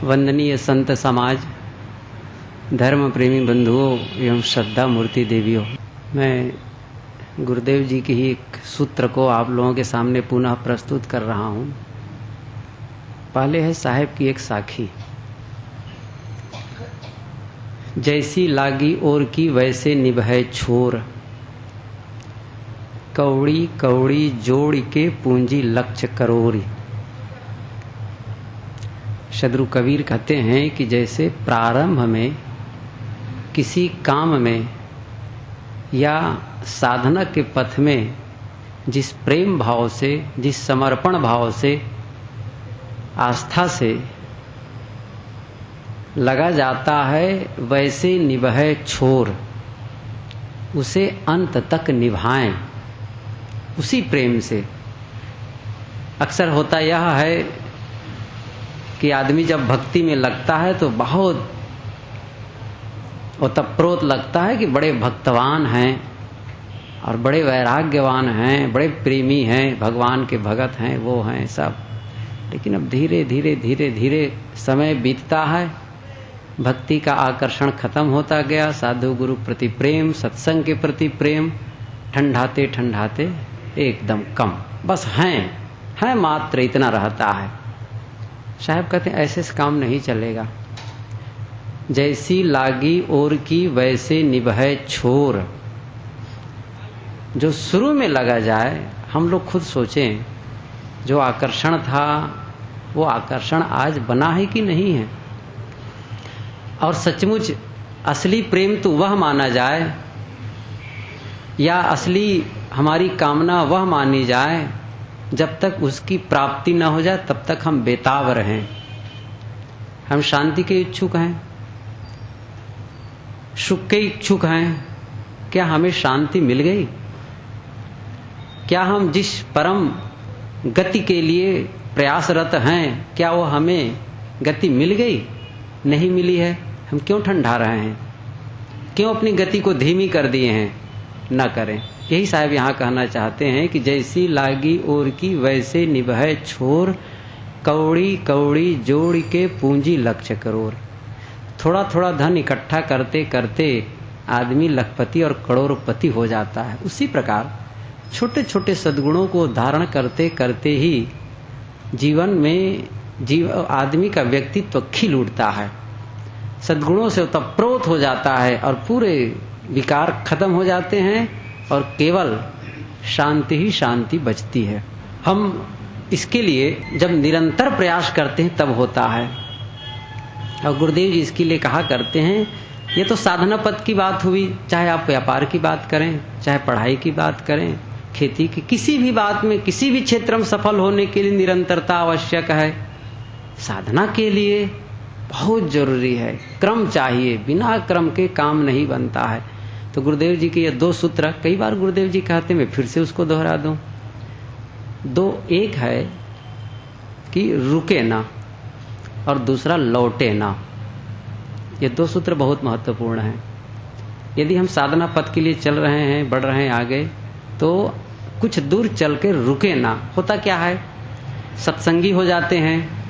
वंदनीय संत समाज, धर्म प्रेमी बंधुओं एवं श्रद्धा मूर्ति देवियों, मैं गुरुदेव जी की ही एक सूत्र को आप लोगों के सामने पुनः प्रस्तुत कर रहा हूं। पहले है साहेब की एक साखी। जैसी लागी और की वैसे निभै छोर, कौड़ी कौड़ी जोड़ के पूंजी लक्ष्य करोरी। सदगुरु कबीर कहते हैं कि जैसे प्रारंभ में किसी काम में या साधना के पथ में जिस प्रेम भाव से, जिस समर्पण भाव से, आस्था से लगा जाता है, वैसे निभै छोर, उसे अंत तक निभाएं उसी प्रेम से। अक्सर होता यह है कि आदमी जब भक्ति में लगता है तो बहुत ओतप्रोत लगता है कि बड़े भक्तवान हैं और बड़े वैराग्यवान हैं, बड़े प्रेमी हैं, भगवान के भगत हैं, वो हैं सब। लेकिन अब धीरे धीरे धीरे धीरे समय बीतता है, भक्ति का आकर्षण खत्म होता गया, साधु गुरु प्रति प्रेम, सत्संग के प्रति प्रेम ठंडाते ठंडाते एकदम कम, बस हैं मात्र इतना रहता है। साहब कहते हैं ऐसे से काम नहीं चलेगा। जैसी लागी और की वैसे निभै छोर। जो शुरू में लगा जाए, हम लोग खुद सोचें, जो आकर्षण था वो आकर्षण आज बना है कि नहीं है। और सचमुच असली प्रेम तो वह माना जाए या असली हमारी कामना वह मानी जाए, जब तक उसकी प्राप्ति न हो जाए तब तक हम बेताब रहें। हम शांति के इच्छुक हैं, सुख के इच्छुक हैं। क्या हमें शांति मिल गई? क्या हम जिस परम गति के लिए प्रयासरत हैं, क्या वो हमें गति मिल गई? नहीं मिली है। हम क्यों ठंडा रहे हैं? क्यों अपनी गति को धीमी कर दिए हैं? न करें। यही साहब यहां कहना चाहते हैं कि जैसी लागी और की वैसे निभै छोर, कौड़ी कौड़ी जोड़ के पूंजी लक्ष्य करोड़। थोड़ा थोड़ा धन इकट्ठा करते करते आदमी लखपति और करोड़पति हो जाता है। उसी प्रकार छोटे छोटे सद्गुणों को धारण करते करते ही जीवन में आदमी का व्यक्तित्व खिल उठता है, सद्गुणों से ओतप्रोत हो जाता है और पूरे विकार खत्म हो जाते हैं और केवल शांति ही शांति बचती है। हम इसके लिए जब निरंतर प्रयास करते हैं तब होता है। और गुरुदेव जी इसके लिए कहा करते हैं, ये तो साधना पद की बात हुई, चाहे आप व्यापार की बात करें, चाहे पढ़ाई की बात करें, खेती की, किसी भी बात में, किसी भी क्षेत्र में सफल होने के लिए निरंतरता आवश्यक है। साधना के लिए बहुत जरूरी है, क्रम चाहिए, बिना क्रम के काम नहीं बनता है। तो गुरुदेव जी के ये दो सूत्र कई बार गुरुदेव जी कहते हैं, मैं फिर से उसको दोहरा दूं। एक है कि रुके ना और दूसरा लौटे ना। ये दो सूत्र बहुत महत्वपूर्ण हैं। यदि हम साधना पथ के लिए चल रहे हैं, बढ़ रहे हैं आगे, तो कुछ दूर चल के रुके ना। होता क्या है, सत्संगी हो जाते हैं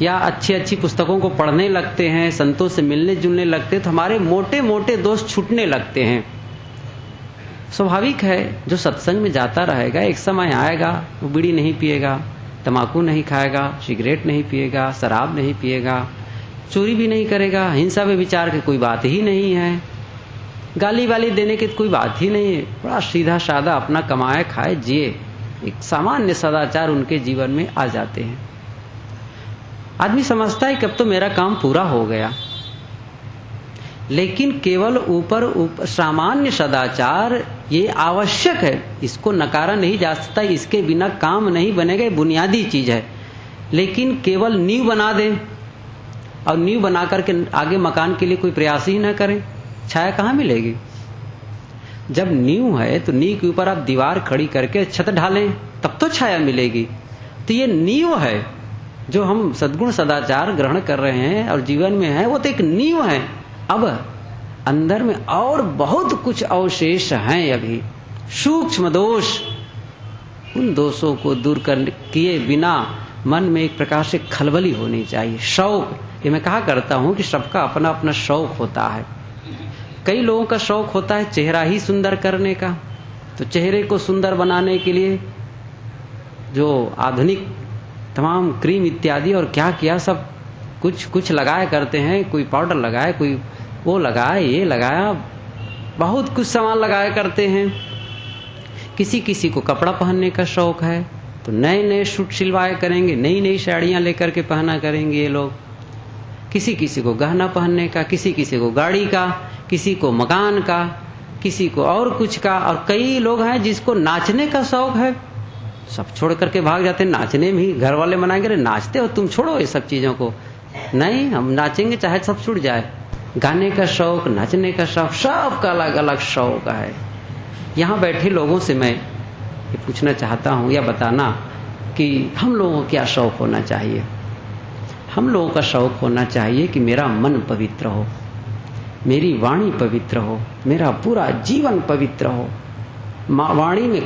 या अच्छी अच्छी पुस्तकों को पढ़ने लगते हैं, संतों से मिलने जुलने लगते हैं, तो हमारे मोटे मोटे दोस्त छूटने लगते हैं। स्वाभाविक है, जो सत्संग में जाता रहेगा एक समय आएगा वो बीड़ी नहीं पिएगा, तंबाकू नहीं खाएगा, सिगरेट नहीं पिएगा, शराब नहीं पिएगा, चोरी भी नहीं करेगा, हिंसा में विचार की कोई बात ही नहीं है, गाली वाली देने की कोई बात ही नहीं है। बड़ा सीधा साधा अपना कमाए खाए जिए, एक सामान्य सदाचार उनके जीवन में आ जाते हैं। आदमी समझता है कि अब तो मेरा काम पूरा हो गया, लेकिन केवल ऊपर सामान्य सदाचार ये आवश्यक है, इसको नकारा नहीं जा सकता, इसके बिना काम नहीं बनेगा, बुनियादी चीज है। लेकिन केवल नींव बना दें और नींव बना करके आगे मकान के लिए कोई प्रयास ही न करें, छाया कहाँ मिलेगी? जब नींव है तो नींव के ऊपर आप दीवार खड़ी करके छत ढालें, तब तो छाया मिलेगी। तो ये नींव है जो हम सद्गुण सदाचार ग्रहण कर रहे हैं और जीवन में है, वो तो एक नींव है। अब अंदर में और बहुत कुछ अवशेष हैं अभी, सूक्ष्म दोष। उन दोषों को दूर किए बिना मन में एक प्रकार से खलबली होनी चाहिए, शौक, ये मैं कहा करता हूं कि सबका अपना अपना शौक होता है। कई लोगों का शौक होता है चेहरा ही सुंदर करने का, तो चेहरे को सुंदर बनाने के लिए जो आधुनिक तमाम क्रीम इत्यादि और क्या किया सब कुछ लगाया करते हैं। कोई पाउडर लगाया, कोई वो लगाया, ये लगाया, बहुत कुछ सामान लगाया करते हैं। किसी किसी को कपड़ा पहनने का शौक है तो नए नए सूट सिलवाए करेंगे, नई नई साड़ियां लेकर के पहना करेंगे ये लोग। किसी किसी को गहना पहनने का, किसी किसी को गाड़ी का, किसी को मकान का, किसी को और कुछ का। और कई लोग हैं जिसको नाचने का शौक है, सब छोड़ करके भाग जाते हैं नाचने में ही। घर वाले मनाएंगे अरे नाचते हो तुम, छोड़ो ये सब चीजों को। नहीं, हम नाचेंगे चाहे सब छूट जाए। गाने का शौक, नाचने का शौक, सबका अलग अलग शौक है। यहां बैठे लोगों से मैं ये पूछना चाहता हूं या बताना कि हम लोगों को क्या शौक होना चाहिए। हम लोगों का शौक होना चाहिए कि मेरा मन पवित्र हो, मेरी वाणी पवित्र हो, मेरा पूरा जीवन पवित्र हो, वाणी में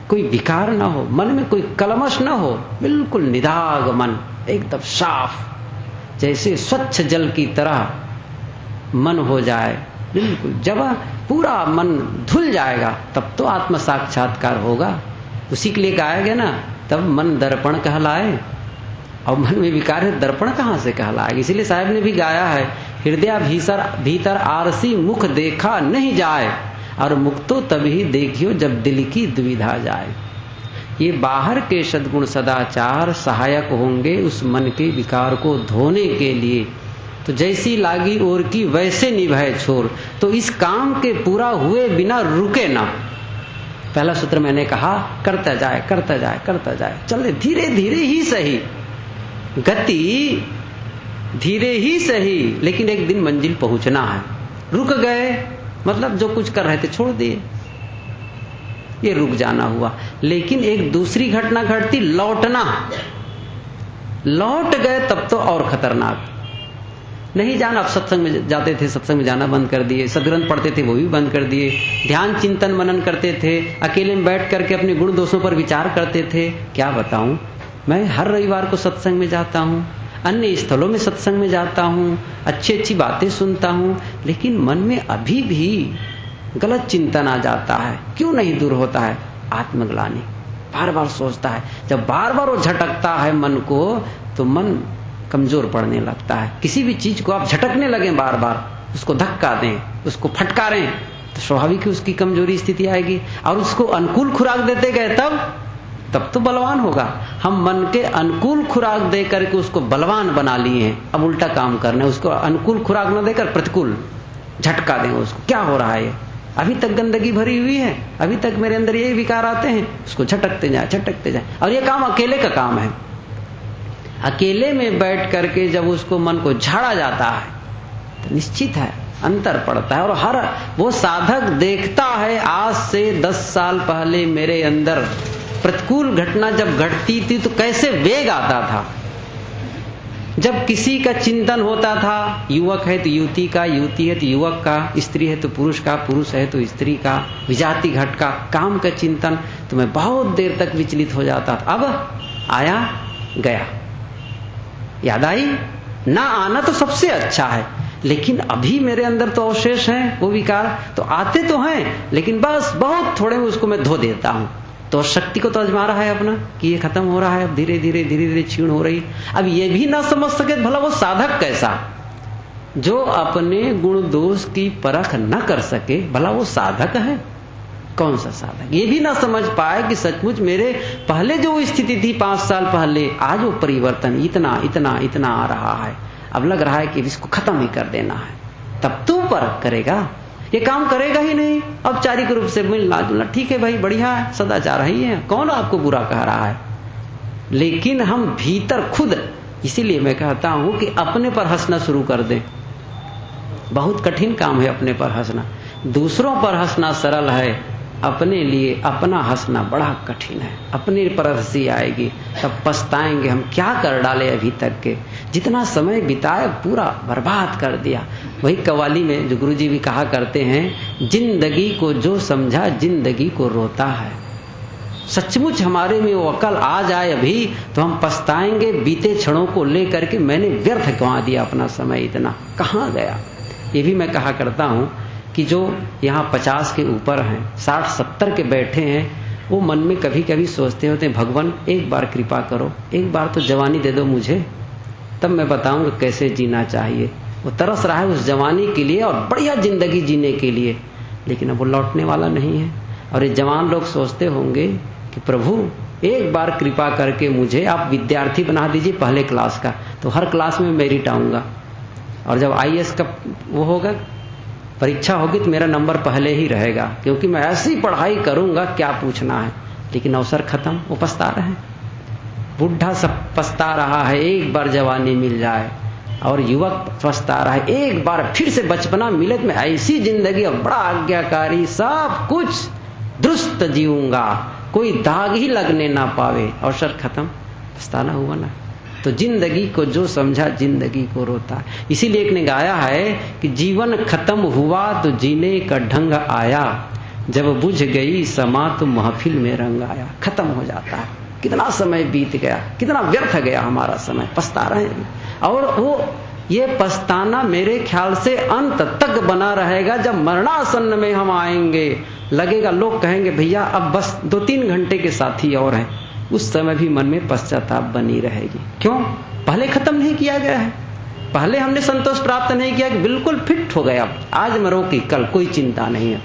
कोई विकार ना हो, मन में कोई कलमश ना हो, बिल्कुल निदाग मन, एकदम साफ, जैसे स्वच्छ जल की तरह मन हो जाए बिल्कुल। जब पूरा मन धुल जाएगा तब तो आत्म साक्षात्कार होगा। उसी के लिए गाया गया ना, तब मन दर्पण कहलाए। और मन में विकार है, दर्पण कहां से कहलाएगा। इसीलिए साहब ने भी गाया है, हृदय भीतर आरसी मुख देखा नहीं जाए, और मुख तो तभी देखियो जब दिल की दुविधा जाए। ये बाहर के सद्गुण सदाचार सहायक होंगे उस मन के विकार को धोने के लिए। तो जैसी लागी ओर की वैसे निभाए छोर, तो इस काम के पूरा हुए बिना रुके ना। पहला सूत्र मैंने कहा, करता जाए करता जाए करता जाए, चले धीरे धीरे ही सही, गति धीरे ही सही, लेकिन एक दिन मंजिल पहुंचना है। रुक गए मतलब जो कुछ कर रहे थे छोड़ दिए, ये रुक जाना हुआ। लेकिन एक दूसरी घटना घटती, लौटना। लौट गए तब तो और खतरनाक। नहीं जाना, अब सत्संग में जाते थे, सत्संग में जाना बंद कर दिए, सदग्रंथ पढ़ते थे वो भी बंद कर दिए, ध्यान चिंतन मनन करते थे, अकेले में बैठ करके अपने गुण दोषों पर विचार करते थे। क्या बताऊं, मैं हर रविवार को सत्संग में जाता हूं, अन्य स्थलों में सत्संग में जाता हूं, अच्छी अच्छी बातें सुनता हूं, लेकिन मन में अभी भी गलत चिंतन आ जाता है। क्यों नहीं दूर होता है? आत्मग्लानि। बार बार सोचता है, जब बार बार वो झटकता है मन को, तो मन कमजोर पड़ने लगता है। किसी भी चीज को आप झटकने लगे बार बार, उसको धक्का दें, उसको फटकारें, तो स्वाभाविक ही उसकी कमजोरी स्थिति आएगी। और उसको अनुकूल खुराक देते गए तब तो बलवान होगा। हम मन के अनुकूल खुराक दे करके उसको बलवान बना लिए हैं, अब उल्टा काम करना है। उसको अनुकूल खुराक न देकर प्रतिकूल झटका देंगे उसको। क्या हो रहा है ये? अभी तक गंदगी भरी हुई है, अभी तक मेरे अंदर ये विकार आते हैं, उसको झटकते जाए। और ये काम अकेले का काम है। अकेले में बैठ करके जब उसको मन को झाड़ा जाता है तो निश्चित है अंतर पड़ता है। और हर वो साधक देखता है, आज से 10 साल पहले मेरे अंदर प्रतिकूल घटना जब घटती थी तो कैसे वेग आता था। जब किसी का चिंतन होता था, युवक है तो युवती का, युवती है तो युवक का, स्त्री है तो पुरुष का, पुरुष है तो स्त्री का, विजाति घट का, काम का चिंतन, तो मैं बहुत देर तक विचलित हो जाता था। अब आया गया, याद आई ना, आना तो सबसे अच्छा है, लेकिन अभी मेरे अंदर तो अवशेष हैं, वो विकार तो आते तो हैं, लेकिन बस बहुत थोड़े में उसको मैं धो देता हूं। तो शक्ति को तो आजमा रहा है अपना कि ये खत्म हो रहा है, अब धीरे धीरे क्षीण हो रही। अब ये भी ना समझ सके भला वो साधक कैसा, जो अपने गुण दोष की परख न कर सके, भला वो साधक है? कौन सा साधक? ये भी ना समझ पाए कि सचमुच मेरे पहले जो स्थिति थी 5 साल पहले, आज वो परिवर्तन इतना आ रहा है, अब लग रहा है कि इसको खत्म ही कर देना है। तब तू परख करेगा, ये काम करेगा ही नहीं। औपचारिक रूप से मिलना जुलना ठीक है भाई, बढ़िया है, सदाचार ही है, कौन आपको बुरा कह रहा है। लेकिन हम भीतर खुद, इसीलिए मैं कहता हूं कि अपने पर हंसना शुरू कर दें। बहुत कठिन काम है अपने पर हंसना, दूसरों पर हंसना सरल है, अपने लिए अपना हंसना बड़ा कठिन है। अपने पर हंसी आएगी तब पछताएंगे हम क्या कर डाले अभी तक के, जितना समय बिताए पूरा बर्बाद कर दिया। वही कव्वाली में जो गुरुजी भी कहा करते हैं, जिंदगी को जो समझा जिंदगी को रोता है। सचमुच हमारे में वो अकल आ जाए अभी, तो हम पछताएंगे बीते क्षणों को लेकर के मैंने व्यर्थ गंवा दिया अपना समय, इतना कहाँ गया। ये भी मैं कहा करता हूं कि जो यहाँ 50 के ऊपर हैं, 60-70 के बैठे हैं, वो मन में कभी कभी सोचते होते हैं, भगवान एक बार कृपा करो, एक बार तो जवानी दे दो मुझे, तब मैं बताऊंगा कैसे जीना चाहिए। वो तरस रहा है उस जवानी के लिए और बढ़िया जिंदगी जीने के लिए, लेकिन अब वो लौटने वाला नहीं है। और ये जवान लोग सोचते होंगे कि प्रभु एक बार कृपा करके मुझे आप विद्यार्थी बना दीजिए पहले क्लास का, तो हर क्लास में मेरिट आऊंगा, और जब IAS का वो होगा, परीक्षा होगी, तो मेरा नंबर पहले ही रहेगा, क्योंकि मैं ऐसी पढ़ाई करूंगा क्या पूछना है। लेकिन अवसर खत्म, वो पछता रहे हैं। बुढ़ा सब पछता रहा है एक बार जवानी मिल जाए, और युवक पछता रहा है एक बार फिर से बचपना मिले, तो मैं ऐसी जिंदगी और बड़ा आज्ञाकारी सब कुछ दुरुस्त जीऊंगा, कोई दाग ही लगने ना पावे। अवसर खत्म, पछताना हुआ ना। तो जिंदगी को जो समझा जिंदगी को रोता। इसीलिए एक ने गाया है कि जीवन खत्म हुआ तो जीने का ढंग आया, जब बुझ गई समा तो महफिल में रंग आया। खत्म हो जाता है, कितना समय बीत गया, कितना व्यर्थ गया हमारा समय, पछता रहे हैं। और वो ये पछताना मेरे ख्याल से अंत तक बना रहेगा। जब मरणासन्न में हम आएंगे, लगेगा, लोग कहेंगे भैया अब बस 2-3 घंटे के साथी और हैं, उस समय भी मन में पश्चाताप बनी रहेगी। क्यों? पहले खत्म नहीं किया गया है, पहले हमने संतोष प्राप्त नहीं किया कि बिल्कुल फिट हो गया, आज मरो कि कल कोई चिंता नहीं है।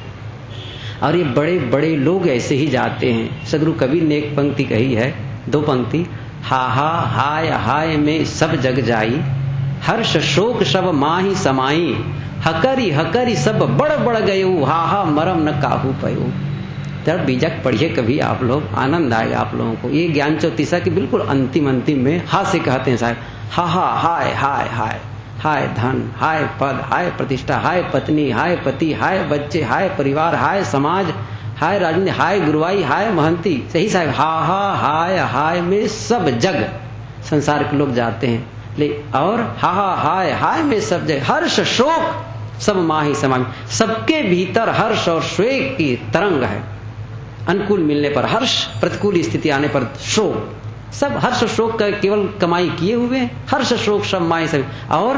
और ये बड़े बड़े लोग ऐसे ही जाते हैं। सदगुरु कबीर ने एक पंक्ति कही है, 2 पंक्ति, हा हा हाय हाय में सब जग जाई, हर्ष शोक सब माही समाई, हकरी हकरी सब बड़ बड़ गयो, हा हा मरम न काहू पयो। जब बीजक पढ़िए कभी आप लोग, आनंद आएगा आप लोगों को। ये ज्ञान चौतीसा के बिल्कुल अंतिम में हा से कहते हैं साहब, हा हा हाय हाय हाय, हाय धन, हाय पद, हाय प्रतिष्ठा, हाय पत्नी, हाय पति, हाय बच्चे, हाय परिवार, हाय समाज, हाय राजनीति, हाय गुरुवाई, हाय महंती। सही साहब, हा हा हाय हाय में सब जग संसार के लोग जाते हैं। और हा हा हाय हाय में सब जग, हर्ष शोक सब माही समाई। सबके भीतर हर्ष और शोक की तरंग है। अनुकूल मिलने पर हर्ष, प्रतिकूल स्थिति आने पर शोक। सब हर्ष शोक का केवल कमाई किए हुए हैं, हर्ष शोक सब माई सब। और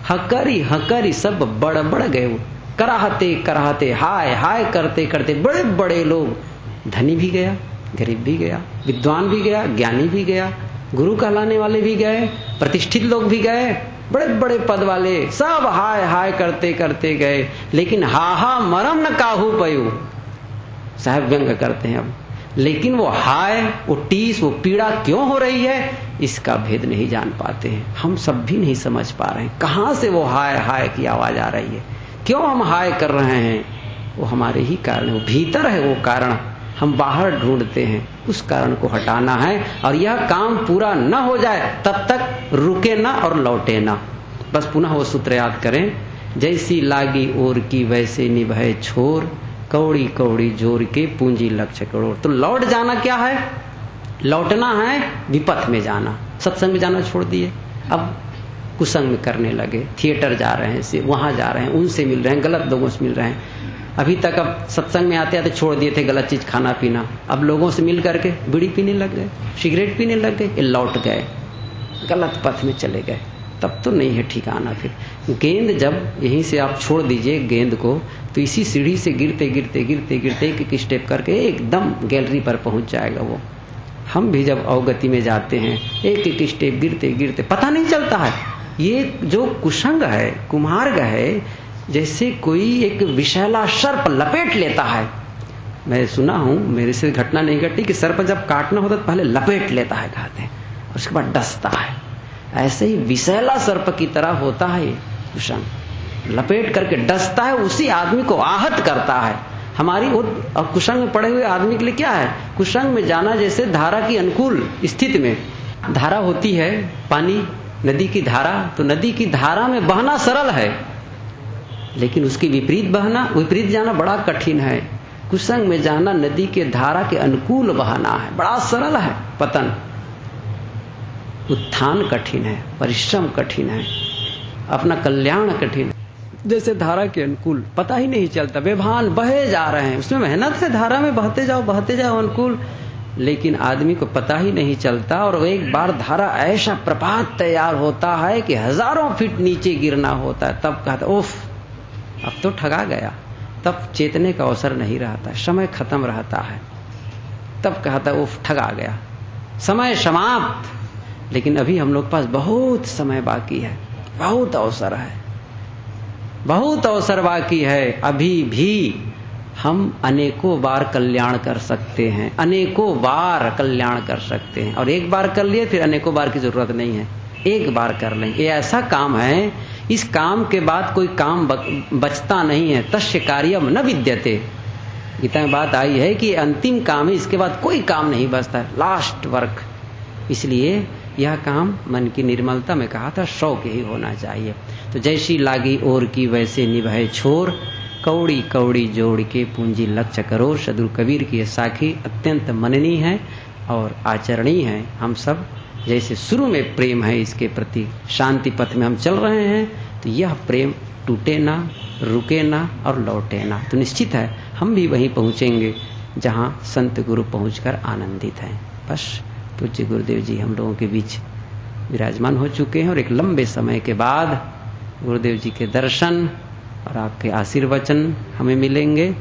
हकरी हकरी सब बड़ बड़ गए, कराहते कराहते, हाय हाय करते करते बड़े बड़े लोग, धनी भी गया, गरीब भी गया, विद्वान भी गया, ज्ञानी भी गया, गुरु कहलाने वाले भी गए, प्रतिष्ठित लोग भी गए, बड़े बड़े पद वाले, सब हाय हाय करते करते गए। लेकिन हा हा मरम न काहू पयो, साहब व्यंग करते हैं अब। लेकिन वो हाय, वो टीस, वो पीड़ा क्यों हो रही है, इसका भेद नहीं जान पाते हैं। हम सब भी नहीं समझ पा रहे हैं कहां से वो हाय हाय की आवाज आ रही है, क्यों हम हाय कर रहे हैं। वो हमारे ही कारण है, वो भीतर है वो कारण, हम बाहर ढूंढते हैं। उस कारण को हटाना है, और यह काम पूरा न हो जाए तब तक रुके ना और लौटे ना। बस पुनः वो सूत्र याद करें, जैसी लागी ओर की वैसे निभे छोर, कौड़ी कौड़ी जोर के पूंजी लक्ष्य करोड़। तो लौट जाना क्या है? लौटना है विपथ में जाना। सत्संग में जाना छोड़ दिए, अब कुसंग में करने लगे, थिएटर जा रहे हैं, वहां जा रहे हैं, उनसे मिल रहे हैं, गलत लोगों से मिल रहे हैं। अभी तक अब सत्संग में आते आते छोड़ दिए थे गलत चीज खाना पीना, अब लोगों से मिल करके बीड़ी पीने लग गए, सिगरेट पीने लग गए, ये लौट गए, गलत पथ में चले गए। तब तो नहीं है ठिकाना। फिर गेंद जब यहीं से आप छोड़ दीजिए गेंद को, तो इसी सीढ़ी से गिरते गिरते गिरते गिरते एक स्टेप करके एकदम गैलरी पर पहुंच जाएगा वो। हम भी जब अवगति में जाते हैं, एक एक स्टेप गिरते गिरते पता नहीं चलता है। ये जो कुसंग है, कुमार्ग है, जैसे कोई एक विषैला सर्प लपेट लेता है। मैं सुना हूं, मेरे से घटना नहीं घटी, कि सर्प जब काटना होता तो पहले लपेट लेता है, कहते हैं, और उसके बाद डसता है। ऐसे ही विषैला सर्प की तरह होता है कुसंग, लपेट करके डसता है, उसी आदमी को आहत करता है। हमारी वो कुसंग में पड़े हुए आदमी के लिए क्या है? कुसंग में जाना जैसे धारा की अनुकूल स्थिति में, धारा होती है पानी, नदी की धारा, तो नदी की धारा में बहना सरल है, लेकिन उसकी विपरीत बहना, विपरीत जाना बड़ा कठिन है। कुसंग में जाना नदी के धारा के अनुकूल बहना है, बड़ा सरल है। पतन, उत्थान कठिन है, परिश्रम कठिन है, अपना कल्याण कठिन है। जैसे धारा के अनुकूल पता ही नहीं चलता, बेभान बहे जा रहे हैं, उसमें मेहनत है, धारा में बहते जाओ अनुकूल, लेकिन आदमी को पता ही नहीं चलता, और एक बार धारा ऐसा प्रपात तैयार होता है कि हजारों फीट नीचे गिरना होता है। तब कहता उफ, अब तो ठगा गया। तब चेतने का अवसर नहीं रहता, समय खत्म रहता है। तब कहता उफ, ठगा गया, समय समाप्त। लेकिन अभी हम लोग पास बहुत समय बाकी है, बहुत अवसर है, बहुत अवसर बाकी है। अभी भी हम अनेकों बार कल्याण कर सकते हैं, अनेकों बार कल्याण कर सकते हैं। और एक बार कर लिए फिर अनेकों बार की जरूरत नहीं है, एक बार कर लें। ये ऐसा काम है, इस काम के बाद कोई काम बचता नहीं है। तस्य कार्यम न विद्यते, गीता में बात आई है कि अंतिम काम है, इसके बाद कोई काम नहीं बचता है, लास्ट वर्क। इसलिए यह काम मन की निर्मलता में कहा था शौक ही होना चाहिए। तो जैसी लागी ओर की वैसे निभाए छोर, कौड़ी कौड़ी जोड़ के पूंजी लक्ष्य करो। सदगुरु कबीर की यह साखी अत्यंत मननीय है और आचरणीय है। हम सब जैसे शुरू में प्रेम है इसके प्रति, शांति पथ में हम चल रहे हैं, तो यह प्रेम टूटे ना, रुके ना और लौटे ना। तो निश्चित है हम भी वहीं पहुंचेंगे जहां संत गुरु पहुंचकर आनंदित हैं। बस पूज्य गुरुदेव जी हम लोगों के बीच विराजमान हो चुके हैं, और एक लंबे समय के बाद गुरुदेव जी के दर्शन और आपके आशीर्वचन हमें मिलेंगे।